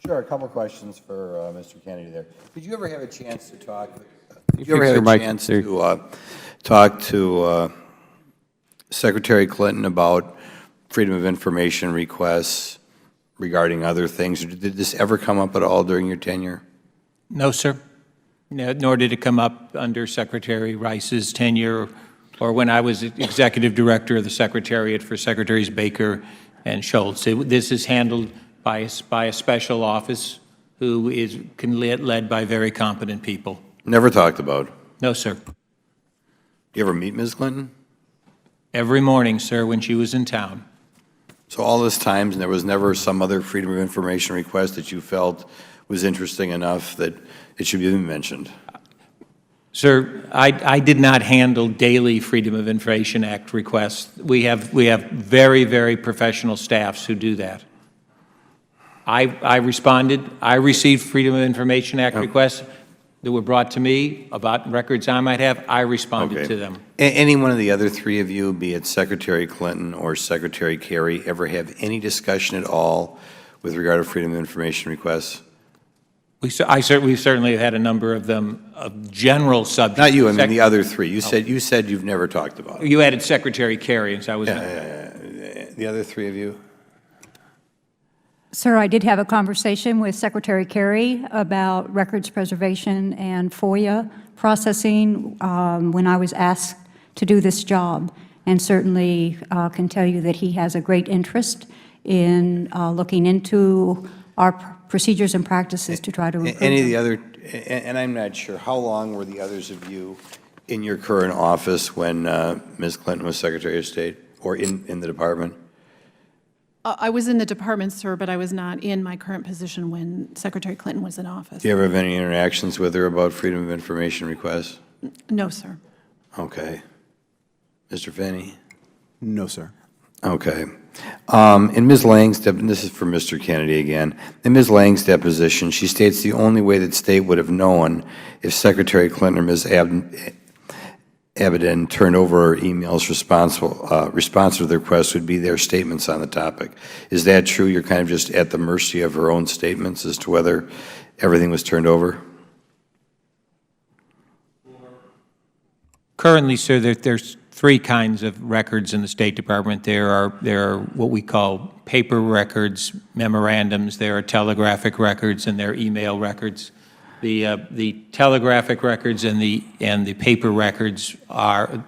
Sure, a couple of questions for Mr. Kennedy there. Did you ever have a chance to talk? Talk to Secretary Clinton about Freedom of Information requests regarding other things? Did this ever come up at all during your tenure? No, sir. No, nor did it come up under Secretary Rice's tenure or when I was Executive Director of the Secretariat for Secretaries Baker and Schultz. This is handled by a special office who is led by very competent people. Never talked about? No, sir. Do you ever meet Ms. Clinton? Every morning, sir, when she was in town. So all this time, and there was never some other Freedom of Information request that you felt was interesting enough that it should be mentioned? Sir, I did not handle daily Freedom of Information Act requests. We have very, very professional staffs who do that. I responded. I received Freedom of Information Act requests that were brought to me about records I might have. I responded to them. Any one of the other three of you, be it Secretary Clinton or Secretary Kerry, ever have any discussion at all with regard to Freedom of Information requests? We've certainly had a number of them of general subjects. Not you, I mean the other three. You said you've never talked about it. You added Secretary Kerry, and so I was. The other three of you? Sir, I did have a conversation with Secretary Kerry about records preservation and FOIA processing when I was asked to do this job, and certainly can tell you that he has a great interest in looking into our procedures and practices to try to improve Any of the other, and I'm not sure, how long were the others of you in your current office when Ms. Clinton was Secretary of State, or in the department? I was in the department, sir, but I was not in my current position when Secretary Clinton was in office. Do you ever have any interactions with her about Freedom of Information requests? No, sir. Okay. Mr. Finney? No, sir. Okay. In Ms. Lang's, and this is for Mr. Kennedy again, in Ms. Lang's deposition, she states the only way that State would have known if Secretary Clinton or Ms. Abadan turned over emails responsive to the request would be their statements on the topic. Is that true? You're kind of just at the mercy of her own statements as to whether everything was turned over? Currently, sir, there's three kinds of records in the State Department. There are what we call paper records, memorandums. There are telegraphic records, and there are email records. The telegraphic records and the paper records are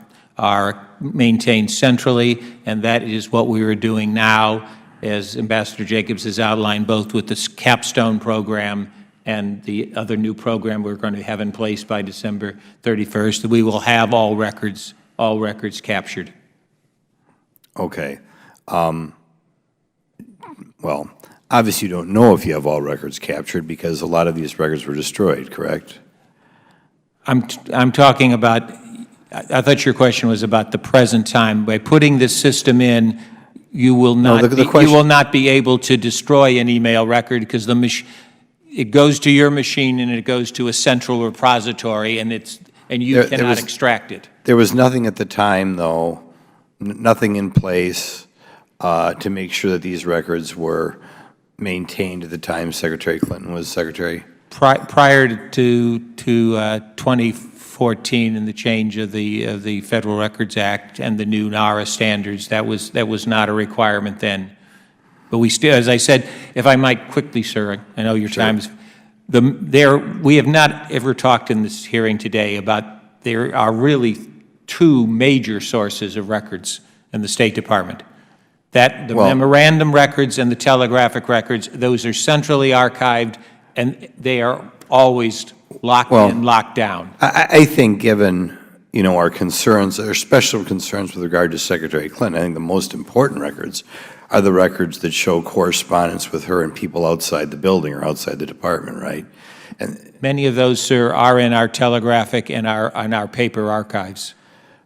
maintained centrally, and that is what we are doing now, as Ambassador Jacobs has outlined, both with this capstone program and the other new program we're going to have in place by December 31st. We will have all records captured. Okay. Well, obviously you don't know if you have all records captured because a lot of these records were destroyed, correct? I'm talking about, I thought your question was about the present time. By putting this system in, you will not, you will not be able to destroy an email record because it goes to your machine and it goes to a central repository, and you cannot extract it. There was nothing at the time, though, nothing in place to make sure that these records were maintained at the time Secretary Clinton was Secretary? Prior to 2014 and the change of the Federal Records Act and the new NARA standards, that was not a requirement then. But we still, as I said, if I might quickly, sir, I know your time is. We have not ever talked in this hearing today about there are really two major sources of records in the State Department. The memorandum records and the telegraphic records, those are centrally archived, and they are always locked in, locked down. I think given, our concerns, our special concerns with regard to Secretary Clinton, I think the most important records are the records that show correspondence with her and people outside the building or outside the department, right? And many of those, sir, are in our telegraphic and our paper archives.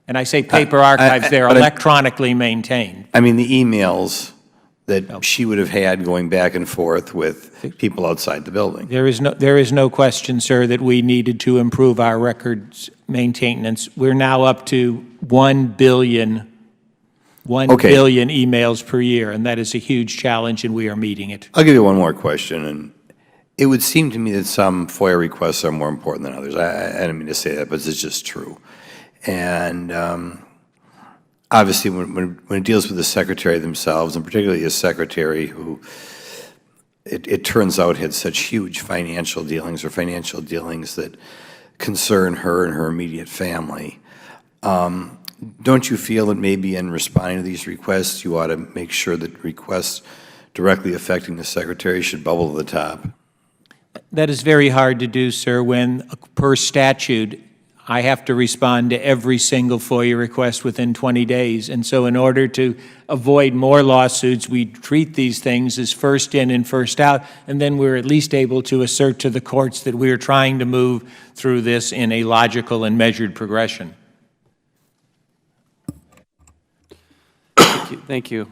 And I say paper archives, they're electronically maintained. I mean the emails that she would have had going back and forth with people outside the building. There is no question, sir, that we needed to improve our records maintenance. We're now up to 1 billion emails per year, and that is a huge challenge, and we are meeting it. I'll give you one more question, and it would seem to me that some FOIA requests are more important than others. I don't mean to say that, but it's just true. And obviously, when it deals with the secretary themselves, and particularly a secretary who, it turns out, had such huge financial dealings or financial dealings that concern her and her immediate family, don't you feel that maybe in responding to these requests, you ought to make sure that requests directly affecting the secretary should bubble to the top? That is very hard to do, sir, when, per statute, I have to respond to every single FOIA request within 20 days. And so in order to avoid more lawsuits, we treat these things as first in and first out, and then we're at least able to assert to the courts that we are trying to move through this in a logical and measured progression. Thank you.